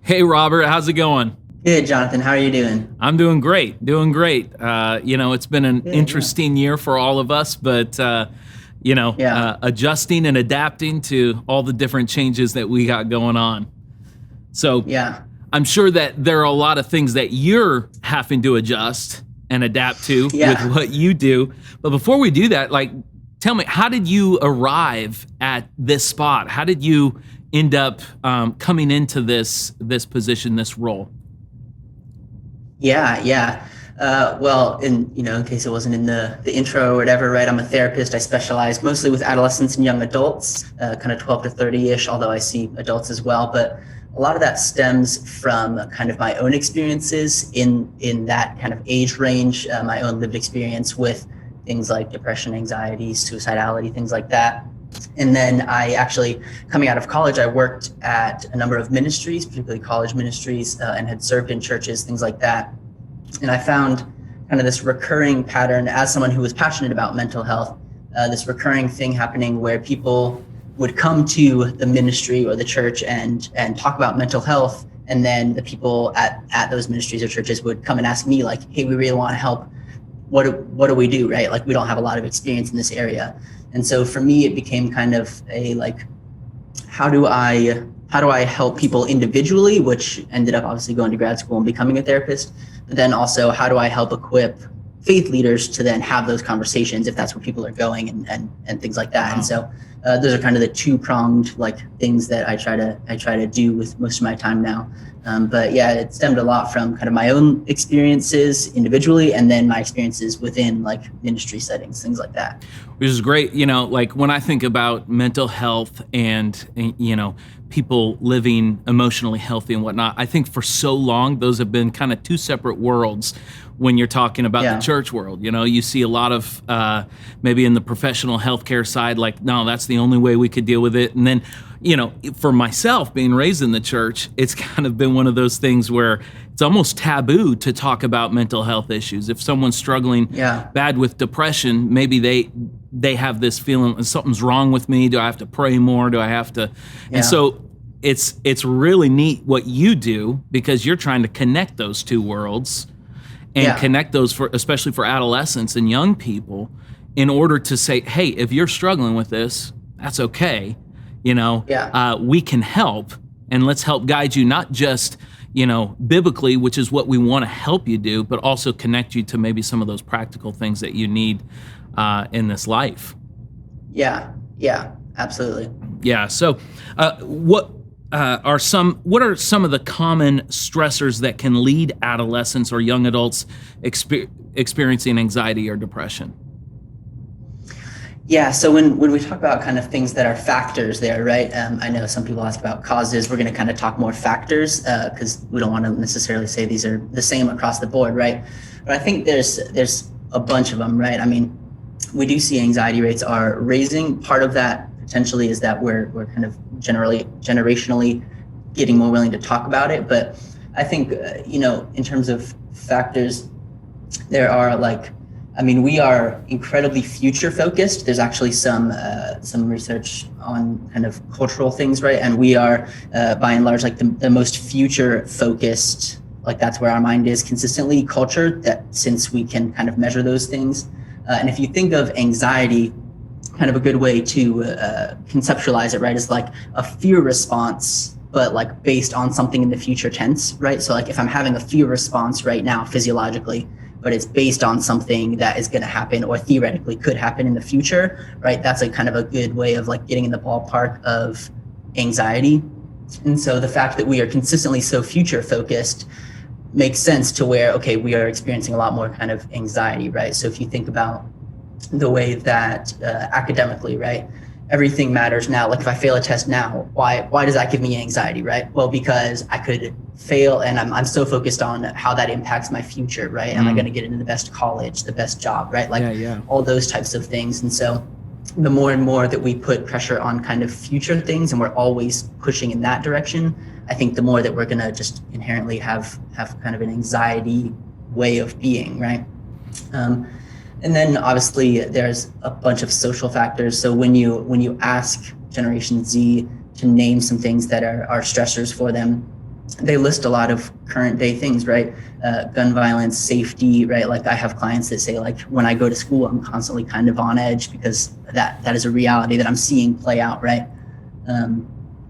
Hey Robert, how's it going? Good, Jonathan. How are you doing? I'm doing great, doing great. It's been an Good, yeah. interesting year for all of us, but Yeah. adjusting and adapting to all the different changes that we got going on. So Yeah. I'm sure that there are a lot of things that you're having to adjust and adapt to with Yeah. what you do. But before we do that, tell me, how did you arrive at this spot? How did you end up coming into this position, this role? Yeah. Yeah. Well, in case it wasn't in the intro or whatever, right? I'm a therapist. I specialize mostly with adolescents and young adults, kind of 12 to 30-ish, although I see adults as well. But a lot of that stems from kind of my own experiences in that kind of age range, my own lived experience with things like depression, anxiety, suicidality, things like that. And then I actually, coming out of college, I worked at a number of ministries, particularly college ministries, and had served in churches, things like that. And I found kind of this recurring pattern as someone who was passionate about mental health, this recurring thing happening where people would come to the ministry or the church and talk about mental health. And then the people at those ministries or churches would come and ask me like, hey, we really want to help. What do we do, right? Like, we don't have a lot of experience in this area. And so for me, it became kind of a like, how do I help people individually, which ended up obviously going to grad school and becoming a therapist. But then also, how do I help equip faith leaders to then have those conversations if that's where people are going and things like that. Wow. And so those are kind of the two-pronged like things that I try to do with most of my time now. But yeah, it stemmed a lot from kind of my own experiences individually, and then my experiences within like ministry settings, things like that. Which is great. Like when I think about mental health and people living emotionally healthy and whatnot, I think for so long those have been kind of two separate worlds. When you're talking about the church world, you see a lot of maybe in the professional healthcare side, like, no, that's the only way we could deal with it. And then, for myself being raised in the church, it's kind of been one of those things where it's almost taboo to talk about mental health issues. If someone's struggling bad with depression, maybe they have this feeling something's wrong with me. Do I have to pray more? Do I have to? And so it's really neat what you do, because you're trying to connect those two worlds and connect those especially for adolescents and young people, in order to say, hey, if you're struggling with this, that's okay. We can help, and let's help guide you, not just, biblically, which is what we want to help you do, but also connect you to maybe some of those practical things that you need in this life. Yeah, absolutely. Yeah. So what are some of the common stressors that can lead adolescents or young adults experiencing anxiety or depression? Yeah, so when we talk about kind of things that are factors there, right? I know some people ask about causes. We're going to kind of talk more factors because we don't want to necessarily say these are the same across the board, right? But I think there's a bunch of them, right? I mean, we do see anxiety rates are raising. Part of that potentially is that we're kind of generationally getting more willing to talk about it. But I think, in terms of factors, there are we are incredibly future focused. There's actually some research on kind of cultural things, right? And we are by and large like the most future focused, like that's where our mind is consistently cultured, that since we can kind of measure those things. And if you think of anxiety, kind of a good way to conceptualize it, right, is like a fear response, but like based on something in the future tense, right? So like if I'm having a fear response right now physiologically, but it's based on something that is going to happen or theoretically could happen in the future, right? That's a kind of a good way of like getting in the ballpark of anxiety. And so the fact that we are consistently so future focused makes sense to where, okay, we are experiencing a lot more kind of anxiety, right? So if you think about the way that academically, right, everything matters now. Like if I fail a test now, why does that give me anxiety, right? Well, because I could fail, and I'm so focused on how that impacts my future, right? Am I going to get into the best college, the best job, right? Like all those types of things. And so the more and more that we put pressure on kind of future things, and we're always pushing in that direction, I think the more that we're going to just inherently have kind of an anxiety way of being, right? And then obviously there's a bunch of social factors. So when you ask Generation Z to name some things that are stressors for them, they list a lot of current day things, right? Gun violence, safety, right? Like I have clients that say, like, when I go to school, I'm constantly kind of on edge because that is a reality that I'm seeing play out, right?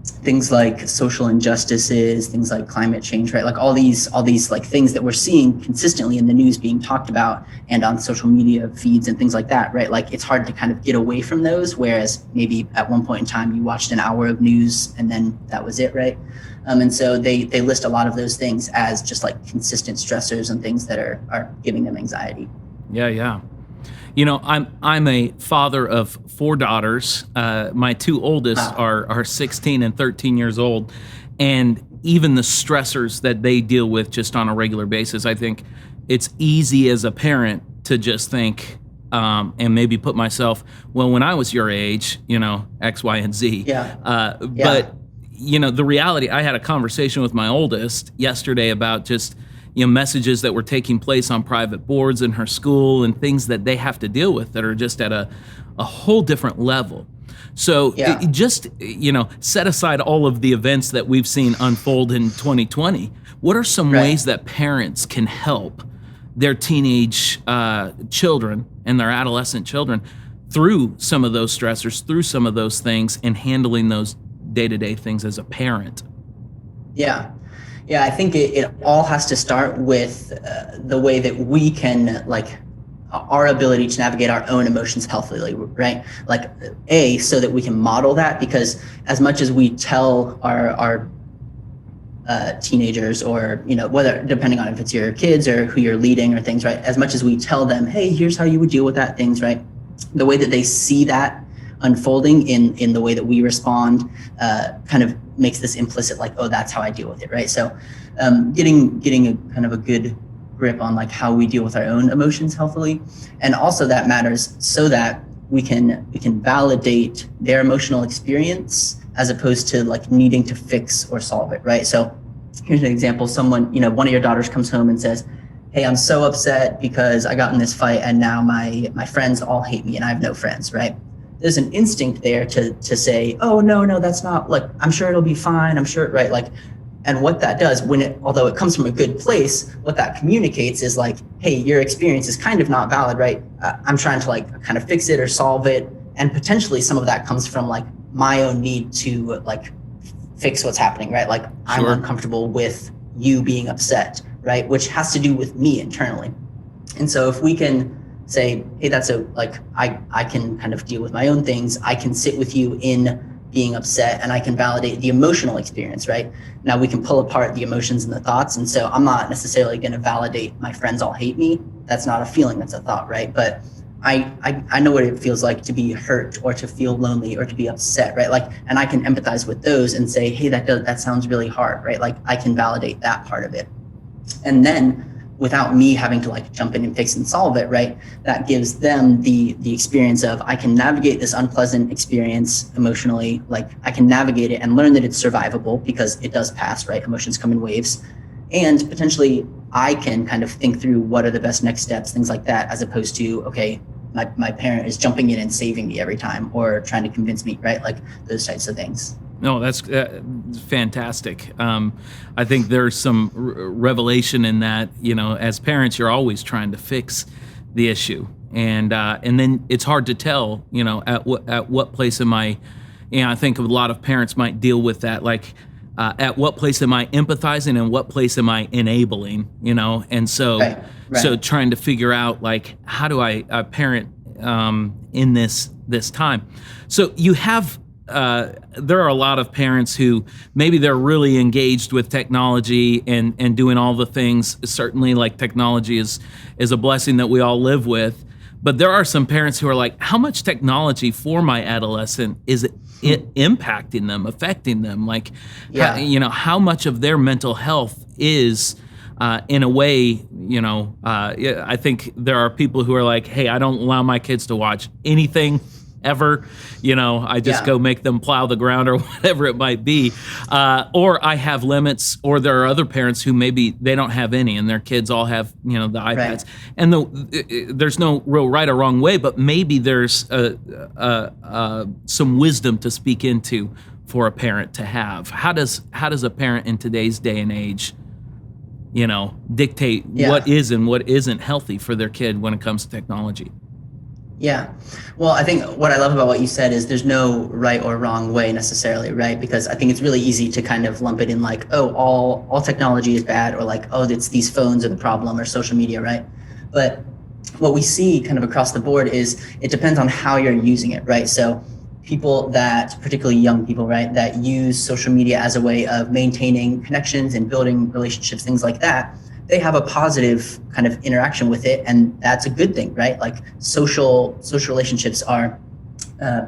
Things like social injustices, things like climate change, right? Like all these like things that we're seeing consistently in the news being talked about and on social media feeds and things like that, right? Like it's hard to kind of get away from those, whereas maybe at one point in time you watched an hour of news and then that was it, right? And so they list a lot of those things as just like consistent stressors and things that are giving them anxiety. Yeah, yeah. I'm a father of 4 daughters. My 2 oldest are 16 and 13 years old, and even the stressors that they deal with just on a regular basis, I think it's easy as a parent to just think, and maybe put myself, well, when I was your age, X, Y, and Z. Yeah. But the reality, I had a conversation with my oldest yesterday about just messages that were taking place on private boards in her school and things that they have to deal with that are just at a whole different level. So just set aside all of the events that we've seen unfold in 2020. What are some ways that parents can help their teenage children and their adolescent children through some of those stressors, through some of those things, and handling those day-to-day things as a parent? Yeah, I think it all has to start with the way that we can, like, our ability to navigate our own emotions healthily, right? Like, so that we can model that, because as much as we tell our teenagers, or, whether, depending on if it's your kids or who you're leading or things, right? As much as we tell them, hey, here's how you would deal with that, things, right? The way that they see that unfolding in the way that we respond kind of makes this implicit, like, oh, that's how I deal with it, right? So getting a kind of a good grip on like how we deal with our own emotions healthily, and also that matters so that we can validate their emotional experience as opposed to like needing to fix or solve it, right? So here's an example. Someone, one of your daughters comes home and says, hey, I'm so upset because I got in this fight and now my friends all hate me and I have no friends, right? There's an instinct there to say, oh, no, that's not, like, I'm sure it'll be fine. I'm sure, right? Like, and what that does, although it comes from a good place, what that communicates is like, hey, your experience is kind of not valid, right? I'm trying to like kind of fix it or solve it. And potentially some of that comes from like my own need to like fix what's happening, right? Like, I'm uncomfortable with you being upset, right? Which has to do with me internally. And so if we can say, hey, I can kind of deal with my own things. I can sit with you in being upset and I can validate the emotional experience, right? Now we can pull apart the emotions and the thoughts. And so I'm not necessarily going to validate my friends all hate me. That's not a feeling, that's a thought, right? But I know what it feels like to be hurt or to feel lonely or to be upset, right? Like, and I can empathize with those and say, hey, that sounds really hard, right? Like, I can validate that part of it. And then without me having to like jump in and fix and solve it, right? That gives them the experience of, I can navigate this unpleasant experience emotionally, like I can navigate it and learn that it's survivable because it does pass, right? Emotions come in waves. And potentially I can kind of think through what are the best next steps, things like that, as opposed to, okay, my parent is jumping in and saving me every time or trying to convince me, right? Like those types of things. No, that's fantastic. I think there's some revelation in that. As parents, you're always trying to fix the issue, and then it's hard to tell. At what place am I? I think a lot of parents might deal with that. Like, at what place am I empathizing, and what place am I enabling? And so Right. so trying to figure out like how do I parent in this time. So you have. There are a lot of parents who maybe they're really engaged with technology and doing all the things. Certainly, like, technology is a blessing that we all live with. But there are some parents who are like, how much technology for my adolescent is it impacting them, affecting them? Like, how much of their mental health is in a way, I think there are people who are like, hey, I don't allow my kids to watch anything ever, I just go make them plow the ground or whatever it might be. Or I have limits, or there are other parents who maybe they don't have any and their kids all have, the iPads. Right. And there's no real right or wrong way, but maybe there's some wisdom to speak into for a parent to have. How does a parent in today's day and age, dictate what is and what isn't healthy for their kid when it comes to technology? Yeah. Well, I think what I love about what you said is there's no right or wrong way necessarily, right? Because I think it's really easy to kind of lump it in like, oh, all technology is bad, or like, oh, it's these phones are the problem, or social media, right? But what we see kind of across the board is it depends on how you're using it, right? So people that, particularly young people, right, that use social media as a way of maintaining connections and building relationships, things like that, they have a positive kind of interaction with it, and that's a good thing, right? Like social relationships are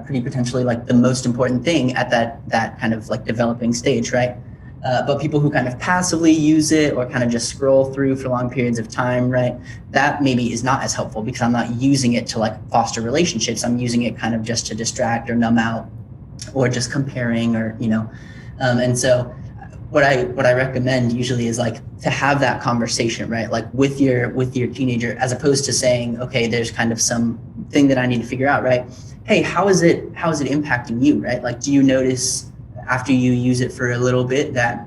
pretty potentially like the most important thing at that kind of like developing stage, right? But people who kind of passively use it or kind of just scroll through for long periods of time, right? That maybe is not as helpful because I'm not using it to like foster relationships. I'm using it kind of just to distract or numb out or just comparing or, and so what I recommend usually is like to have that conversation, right? Like with your teenager, as opposed to saying, okay, there's kind of some thing that I need to figure out, right? Hey, how is it impacting you, right? Like, do you notice after you use it for a little bit that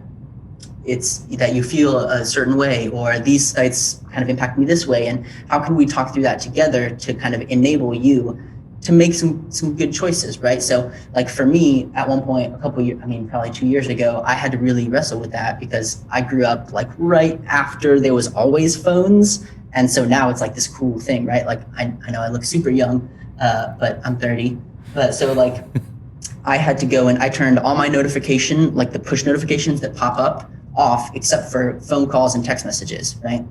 you feel a certain way, or these sites kind of impact me this way? And how can we talk through that together to kind of enable you to make some good choices, right? So like for me, at one point, probably 2 years ago, I had to really wrestle with that because I grew up like right after there was always phones. And so now it's like this cool thing, right? Like I know I look super young, but I'm 30. But so like I had to go and I turned all my notification, like the push notifications that pop up, off except for phone calls and text messages, right?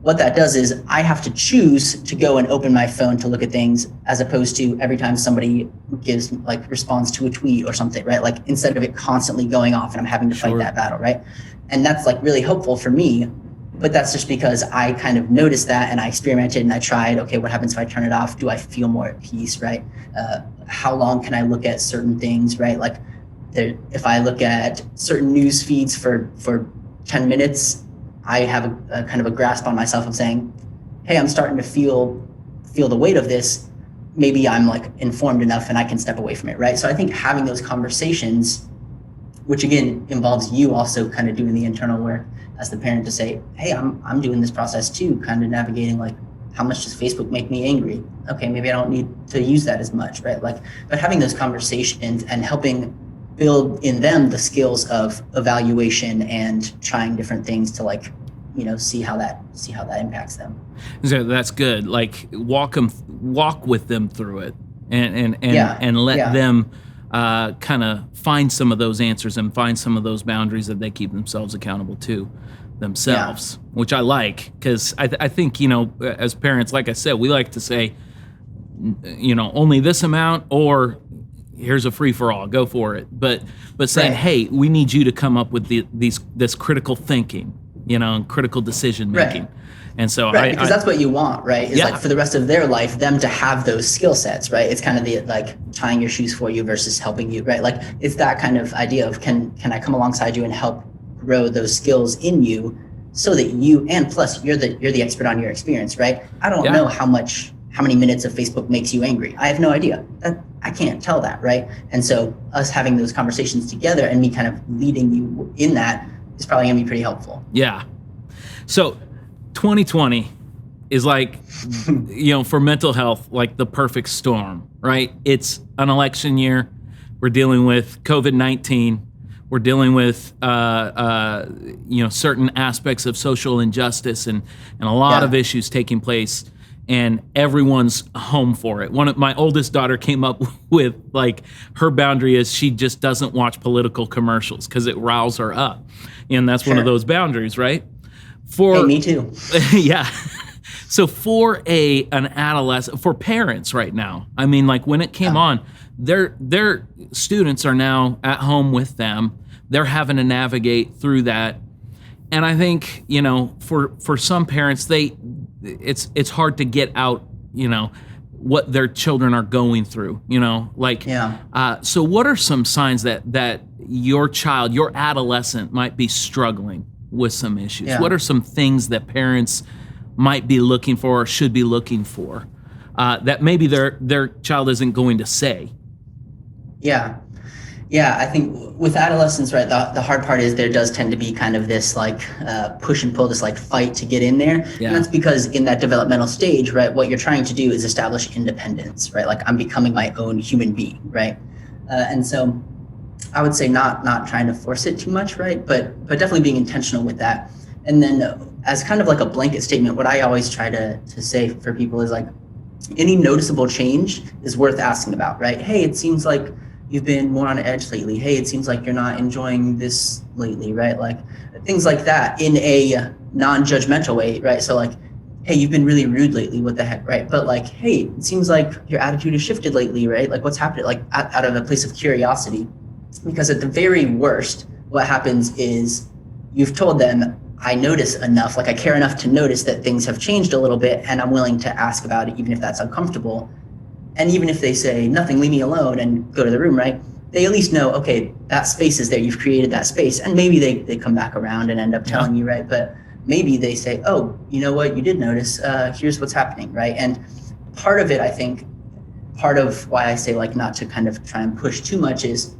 What that does is I have to choose to go and open my phone to look at things, as opposed to every time somebody responds to a tweet or something, right? Like instead of it constantly going off and I'm having to fight that battle, right? And that's like really helpful for me, but that's just because I kind of noticed that and I experimented and I tried, okay, what happens if I turn it off? Do I feel more at peace, right? How long can I look at certain things, right? Like if I look at certain news feeds for 10 minutes, I have a kind of a grasp on myself of saying, hey, I'm starting to feel the weight of this. Maybe I'm like informed enough and I can step away from it, right? So I think having those conversations, which again involves you also kind of doing the internal work as the parent to say, hey, I'm doing this process too, kind of navigating like, how much does Facebook make me angry? Okay, maybe I don't need to use that as much, right? Like, but having those conversations and helping build in them the skills of evaluation and trying different things to like, see how that impacts them. So that's good. Like walk with them through it, and let them kind of find some of those answers and find some of those boundaries that they keep themselves accountable to themselves, which I like, because I think, as parents, like I said, we like to say, only this amount, or here's a free for all, go for it. But saying, hey, we need you to come up with this critical thinking, and critical decision making. Right. And so because that's what you want, right? Is like for the rest of their life, them to have those skill sets, right? It's kind of the like tying your shoes for you versus helping you, right? Like it's that kind of idea of can I come alongside you and help grow those skills in you, so that you, and plus you're the expert on your experience, right? I don't know how many minutes of Facebook makes you angry. I have no idea. I can't tell that, right? And so us having those conversations together and me kind of leading you in that is probably gonna be pretty helpful. Yeah. So 2020 is like, for mental health, like the perfect storm, right? It's an election year. We're dealing with COVID-19. We're dealing with, certain aspects of social injustice and a lot of issues taking place, and everyone's home for it. My oldest daughter came up with like her boundary is she just doesn't watch political commercials because it riles her up, and that's one of those boundaries, right? Hey, me too. Yeah. So for an adolescent, for parents right now, I mean, like when it came on, their students are now at home with them. They're having to navigate through that. And I think, for some parents, it's hard to get out, what their children are going through, so what are some signs that your child, your adolescent might be struggling with some issues? Yeah. What are some things that parents might be looking for or should be looking for that maybe their child isn't going to say? Yeah. Yeah, I think with adolescence, right, the hard part is there does tend to be kind of this like push and pull, this like fight to get in there. And Yeah. that's because in that developmental stage, right, what you're trying to do is establish independence, right? Like I'm becoming my own human being, right? And so I would say not trying to force it too much, right? But definitely being intentional with that. And then as kind of like a blanket statement, what I always try to say for people is like any noticeable change is worth asking about, right? Hey, it seems like you've been more on edge lately. Hey, it seems like you're not enjoying this lately, right? Like things like that in a non-judgmental way, right? So like, hey, you've been really rude lately. What the heck, right? But like, hey, it seems like your attitude has shifted lately, right? Like what's happened? Like out of a place of curiosity, because at the very worst, what happens is you've told them, I notice enough, like I care enough to notice that things have changed a little bit, and I'm willing to ask about it, even if that's uncomfortable. And even if they say nothing, leave me alone and go to the room, right? They at least know, okay, that space is there. You've created that space. And maybe they come back around and end up Yeah. telling you, right? But maybe they say, oh, you know what? You did notice. Here's what's happening, right? And part of it, I think, part of why I say like not to kind of try and push too much is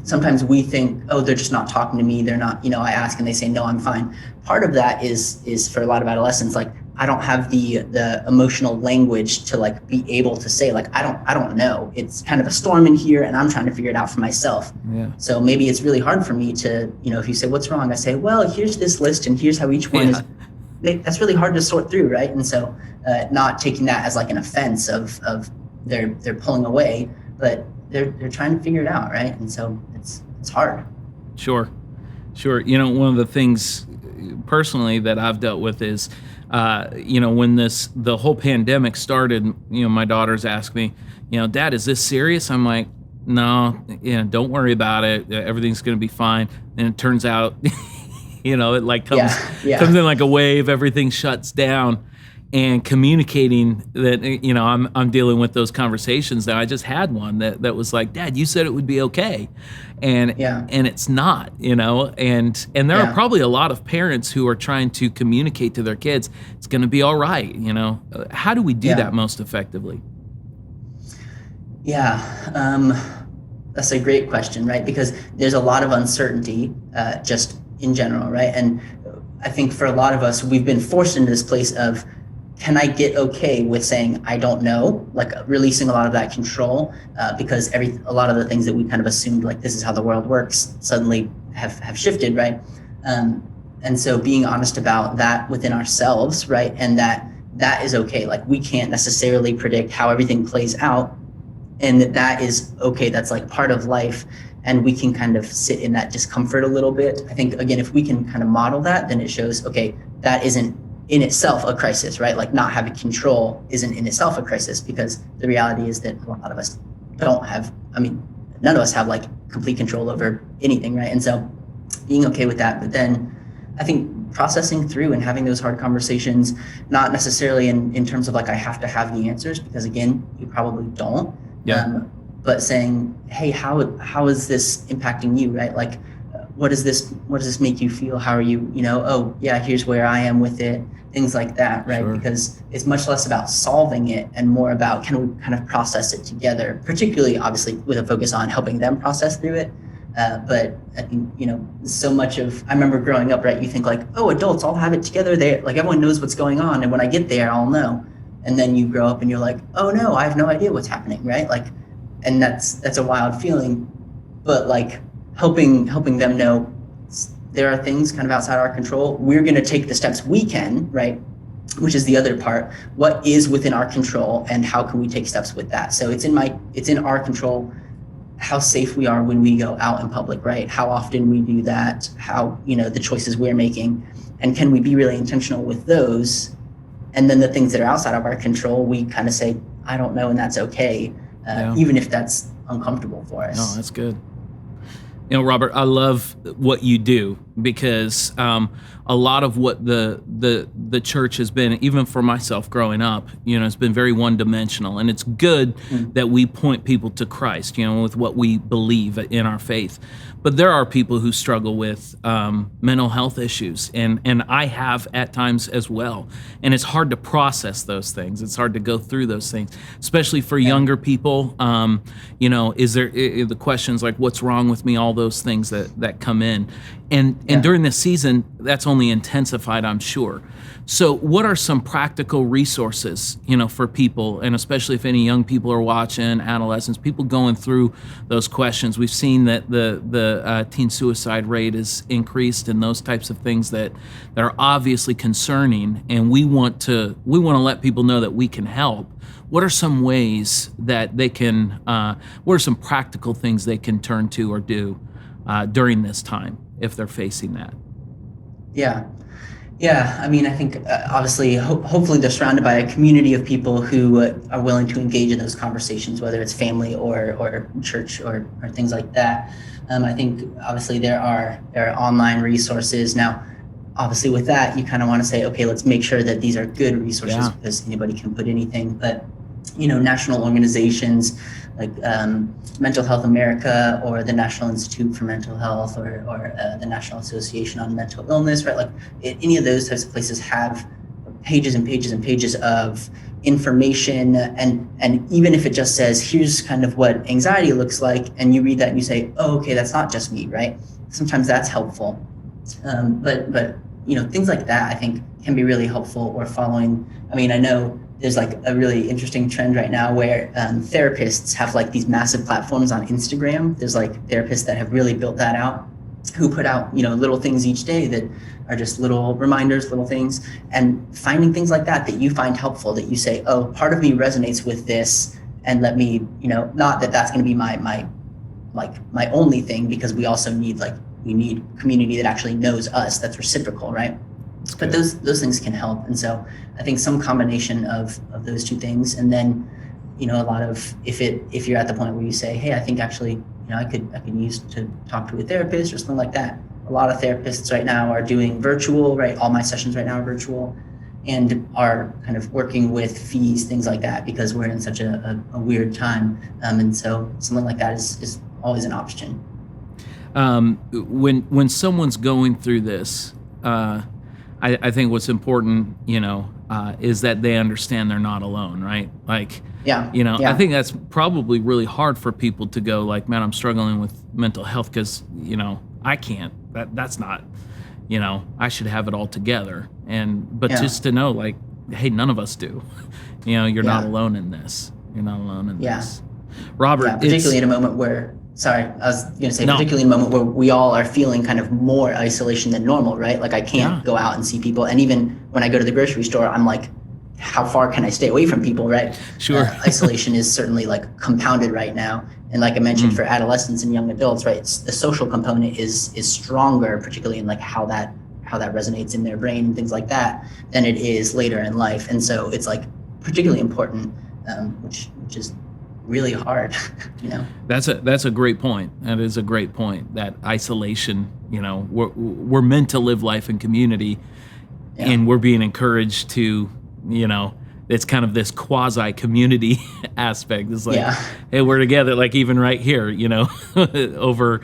sometimes we think, oh, they're just not talking to me. They're not, I ask and they say, no, I'm fine. Part of that is for a lot of adolescents, like I don't have the emotional language to like be able to say like I don't know. It's kind of a storm in here and I'm trying to figure it out for myself. Yeah. So maybe it's really hard for me to, if you say what's wrong, I say, well, here's this list and here's how each one is. That's really hard to sort through, right? And so not taking that as like an offense of they're pulling away, but they're trying to figure it out, right? And so it's hard. Sure. One of the things personally that I've dealt with is, when the whole pandemic started, my daughters ask me, Dad, is this serious? I'm like, no, don't worry about it. Everything's going to be fine. And it turns out, it like comes in like a wave, everything shuts down. And communicating that, I'm dealing with those conversations. That I just had one that was like, Dad, you said it would be okay, and it's not, and there are probably a lot of parents who are trying to communicate to their kids, it's going to be all right. How do we do that most effectively? That's a great question, right? Because there's a lot of uncertainty, just in general, right? And I think for a lot of us, we've been forced into this place of, can I get okay with saying I don't know, like releasing a lot of that control, because a lot of the things that we kind of assumed like this is how the world works suddenly have shifted, right? And so being honest about that within ourselves, right? And that is okay. Like we can't necessarily predict how everything plays out, and that is okay. That's like part of life, and we can kind of sit in that discomfort a little bit. I think again, if we can kind of model that, then it shows, okay, that isn't in itself a crisis, right? Like not having control isn't in itself a crisis, because the reality is that a lot of us don't have, none of us have like complete control over anything, right? And so being okay with that, but then I think processing through and having those hard conversations, not necessarily in terms of like, I have to have the answers, because again, you probably don't. But saying, hey, how is this impacting you, right? Like, what does this make you feel? How are you, oh yeah, here's where I am with it, things like that, right? Sure. Because it's much less about solving it and more about can we kind of process it together, particularly obviously with a focus on helping them process through it. But I think, so much of, I remember growing up, right, you think like, oh, adults all have it together. They like, everyone knows what's going on. And when I get there, I'll know. And then you grow up and you're like, oh no, I have no idea what's happening, right? Like, and that's a wild feeling, but like, helping them know there are things kind of outside our control. We're going to take the steps we can, right? Which is the other part. What is within our control, and how can we take steps with that? So it's in our control how safe we are when we go out in public, right? How often we do that, how, the choices we're making, and can we be really intentional with those? And then the things that are outside of our control, we kind of say, I don't know, and that's okay, even if that's uncomfortable for us. No, that's good. Robert, I love what you do because a lot of what the church has been, even for myself growing up, it's been very one dimensional, and it's good that we point people to Christ, with what we believe in our faith. But there are people who struggle with mental health issues, and I have at times as well. And it's hard to process those things. It's hard to go through those things, especially for younger people. Is there the questions like, what's wrong with me? All those things that come in. And during this season, that's only intensified, I'm sure. So what are some practical resources, for people, and especially if any young people are watching, adolescents, people going through those questions? We've seen that the teen suicide rate is increased, and those types of things that are obviously concerning, and we want to let people know that we can help. What are some ways that they can, what are some practical things they can turn to or do during this time if they're facing that? Yeah, I mean, I think obviously, hopefully they're surrounded by a community of people who are willing to engage in those conversations, whether it's family or church or things like that. I think obviously there are online resources. Now, obviously with that, you kind of want to say, okay, let's make sure that these are good resources because anybody can put anything. But, national organizations like Mental Health America or the National Institute for Mental Health or the National Association on Mental Illness, right? Like any of those types of places have pages and pages and pages of information. And even if it just says, here's kind of what anxiety looks like, and you read that and you say, oh, okay, that's not just me, right? Sometimes that's helpful. But things like that I think can be really helpful. Or following, I know there's like a really interesting trend right now where therapists have like these massive platforms on Instagram. There's like therapists that have really built that out, who put out, little things each day that are just little reminders, little things, and finding things like that you find helpful, that you say, oh, part of me resonates with this, and let me, not that that's going to be my only thing, because we also need we need community that actually knows us, that's reciprocal, right? But those things can help. And so I think some combination of those two things, and then, a lot of, if you're at the point where you say, hey, I think actually, I could use to talk to a therapist or something like that. A lot of therapists right now are doing virtual, right? All my sessions right now are virtual, and are kind of working with fees, things like that, because we're in such a weird time. And so something like that is always an option. When someone's going through this, I think what's important, is that they understand they're not alone, right? I think that's probably really hard for people to go like, man, I'm struggling with mental health because, I can't. That's not, I should have it all together. But just to know, like, hey, none of us do. You're not alone in this. You're not alone in this. Robert, particularly in a moment where, particularly in a moment where we all are feeling kind of more isolation than normal, right? Like I can't go out and see people. And even when I go to the grocery store, I'm like, how far can I stay away from people, right? Sure. Isolation is certainly like compounded right now. And like I mentioned, for adolescents and young adults, right, the social component is stronger, particularly in like how that resonates in their brain and things like that, than it is later in life. And so it's like particularly important, which is really hard, That's a great point. That is a great point. That isolation, we're meant to live life in community, and we're being encouraged to, it's kind of this quasi community aspect. It's like, hey, we're together. Like even right here, over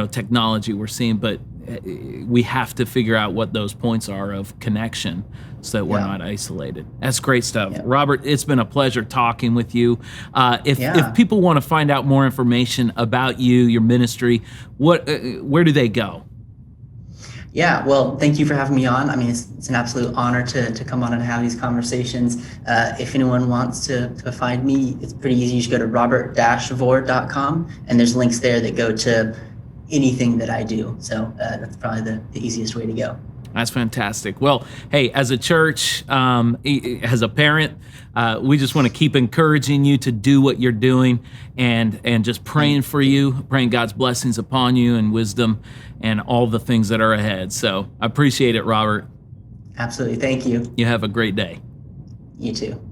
technology we're seeing, but we have to figure out what those points are of connection so that we're not isolated. That's great stuff. Robert, it's been a pleasure talking with you. If people want to find out more information about you, your ministry, where do they go? Yeah, well, thank you for having me on. It's an absolute honor to come on and have these conversations. If anyone wants to find me, it's pretty easy. You just go to robert-vore.com, and there's links there that go to anything that I do. So that's probably the easiest way to go. That's fantastic. Well, hey, as a church, as a parent, we just want to keep encouraging you to do what you're doing, and just praying for you, praying God's blessings upon you and wisdom and all the things that are ahead. So I appreciate it, Robert. Absolutely. Thank you. You have a great day. You too.